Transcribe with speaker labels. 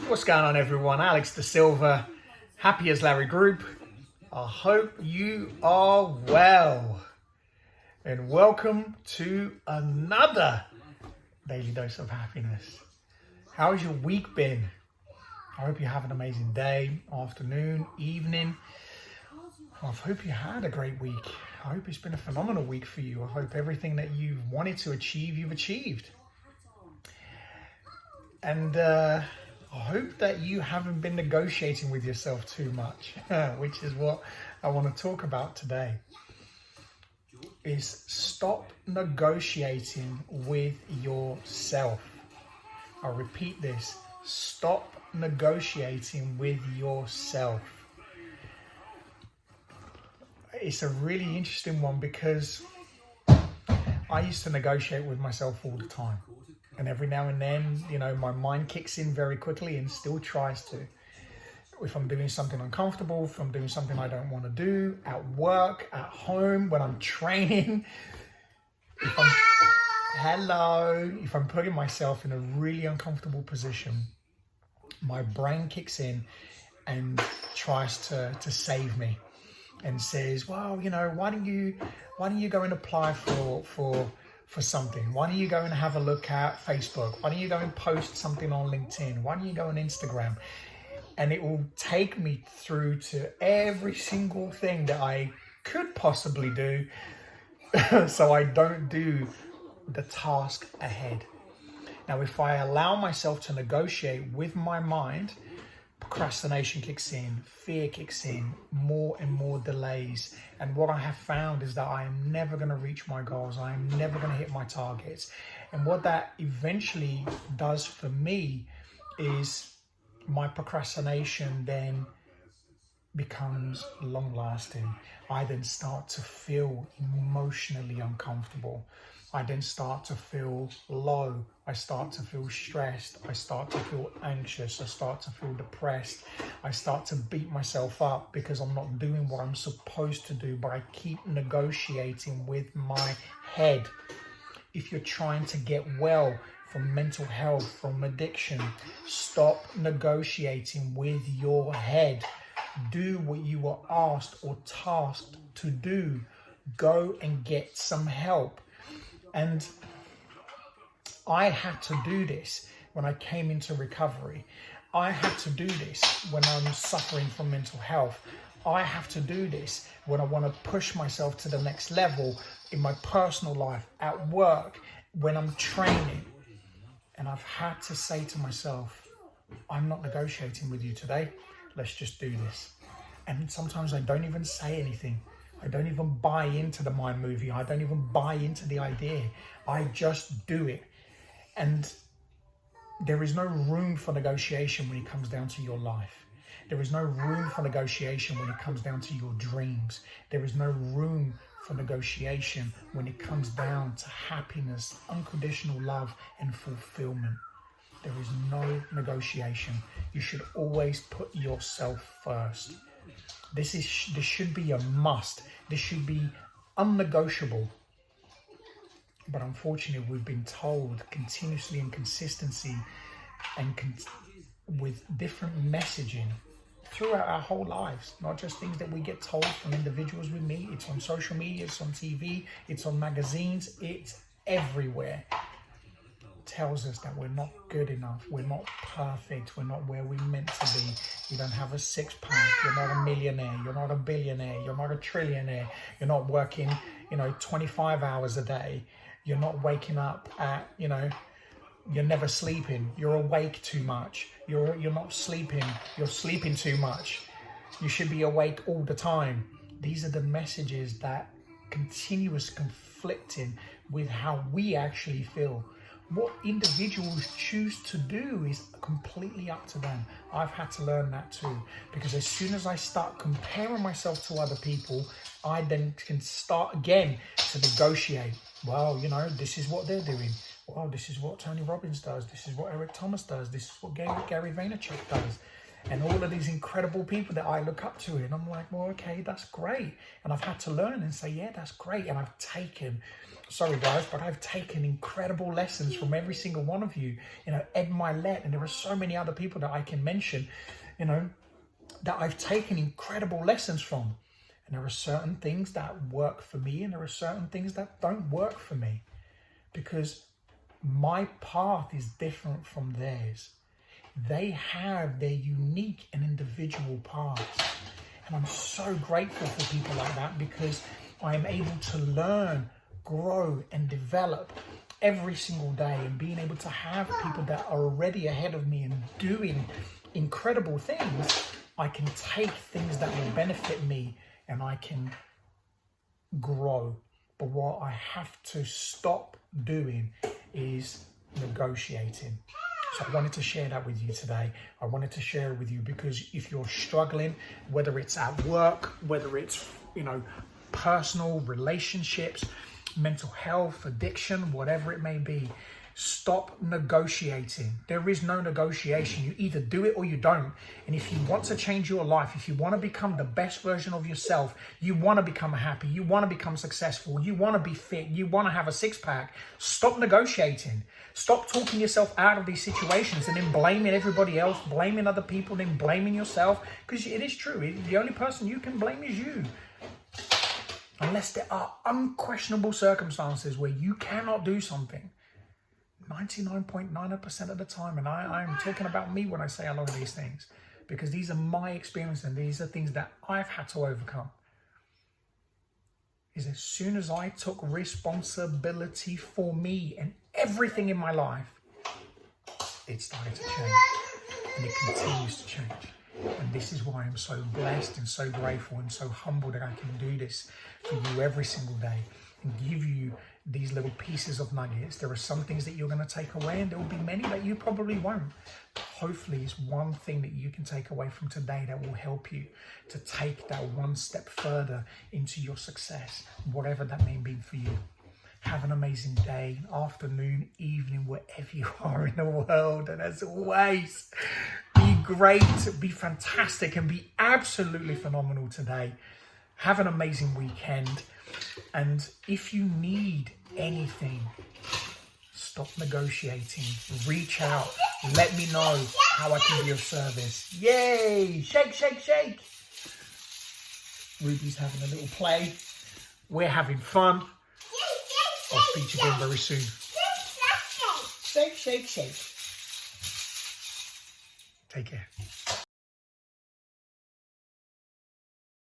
Speaker 1: What's going on, everyone? Alex Da Silva, Happy as Larry Group. I hope you are well. And welcome to another Daily Dose of Happiness. How's your week been? I hope you have an amazing day, afternoon, evening. I hope you had a great week. I hope it's been a phenomenal week for you. I hope everything that you've wanted to achieve, you've achieved. And I hope that you haven't been negotiating with yourself too much, which is what I want to talk about today. Is stop negotiating with yourself. I'll repeat this. Stop negotiating with yourself. It's a really interesting one because I used to negotiate with myself all the time. And every now and then, my mind kicks in very quickly and still tries to. If I'm doing something uncomfortable, if I'm doing something I don't want to do, at work, at home, when I'm training, if I'm putting myself in a really uncomfortable position, my brain kicks in and tries to save me and says, well, why don't you go and apply for something? Why don't you go and have a look at Facebook? Why don't you go and post something on LinkedIn? Why don't you go on Instagram? And it will take me through to every single thing that I could possibly do so I don't do the task ahead. Now, if I allow myself to negotiate with my mind, procrastination kicks in, fear kicks in, more and more delays. And what I have found is that I am never going to reach my goals. I am never going to hit my targets. And what that eventually does for me is my procrastination then becomes long lasting. I then start to feel emotionally uncomfortable. I then start to feel low. I start to feel stressed. I start to feel anxious. I start to feel depressed. I start to beat myself up because I'm not doing what I'm supposed to do, but I keep negotiating with my head. If you're trying to get well from mental health, from addiction, stop negotiating with your head. Do what you were asked or tasked to do. Go and get some help. And I had to do this when I came into recovery. I had to do this when I'm suffering from mental health. I have to do this when I want to push myself to the next level in my personal life, at work, when I'm training. And I've had to say to myself, I'm not negotiating with you today. Let's just do this. And sometimes I don't even say anything. I don't even buy into the mind movie. I don't even buy into the idea. I just do it. And there is no room for negotiation when it comes down to your life. There is no room for negotiation when it comes down to your dreams. There is no room for negotiation when it comes down to happiness, unconditional love, and fulfillment. There is no negotiation. You should always put yourself first. This should be a must. This should be unnegotiable. But unfortunately, we've been told continuously and consistency and with different messaging throughout our whole lives, not just things that we get told from individuals we meet. It's on social media, it's on TV, it's on magazines, it's everywhere. Tells us that we're not good enough, we're not perfect, we're not where we're meant to be. You don't have a six-pack, you're not a millionaire, you're not a billionaire, you're not a trillionaire, you're not working 25 hours a day, you're not waking up at you're never sleeping, you're awake too much, you're not sleeping, you're sleeping too much, you should be awake all the time. These are the messages that continuous conflicting with how we actually feel. What individuals choose to do is completely up to them. I've had to learn that too, because as soon as I start comparing myself to other people, I then can start again to negotiate. Well, this is what they're doing. Well, this is what Tony Robbins does. This is what Eric Thomas does. This is what Gary Vaynerchuk does. and all of these incredible people that I look up to. And I'm like, well, okay, that's great. And I've had to learn and say, yeah, that's great. And I've taken, sorry guys, but I've taken incredible lessons from every single one of you. You know, Ed Milet, and there are so many other people that I can mention, you know, that I've taken incredible lessons from. And there are certain things that work for me, and there are certain things that don't work for me, because my path is different from theirs. They have their unique and individual paths. And I'm so grateful for people like that, because I am able to learn, grow, and develop every single day, and being able to have people that are already ahead of me and doing incredible things. I can take things that will benefit me and I can grow. But what I have to stop doing is negotiating. So I wanted to share that with you today. I wanted to share it with you because if you're struggling, whether it's at work, whether it's, you know, personal relationships, mental health, addiction, whatever it may be, stop negotiating. There is no negotiation. You either do it or you don't. And if you want to change your life, if you want to become the best version of yourself, you want to become happy, you want to become successful, you want to be fit, you want to have a six-pack, stop negotiating. Stop talking yourself out of these situations and then blaming everybody else, blaming other people, then blaming yourself. Because it is true. The only person you can blame is you. Unless there are unquestionable circumstances where you cannot do something. 99.9% of the time, and I'm talking about me when I say a lot of these things, because these are my experiences and these are things that I've had to overcome, is as soon as I took responsibility for me and everything in my life, it started to change, and it continues to change. And this is why I'm so blessed and so grateful and so humble that I can do this for you every single day and give you these little pieces of nuggets. There are some things that you're going to take away, and there will be many that you probably won't. But hopefully it's one thing that you can take away from today that will help you to take that one step further into your success, whatever that may be for you. Have an amazing day, afternoon, evening, wherever you are in the world. And as always, be great, be fantastic, and be absolutely phenomenal today. Have an amazing weekend. And if you need anything, stop negotiating. Reach out. Let me know how I can be of service. Yay! Shake, shake, shake. Ruby's having a little play. We're having fun. I'll speak to you again very soon. Shake, shake, shake. Take care.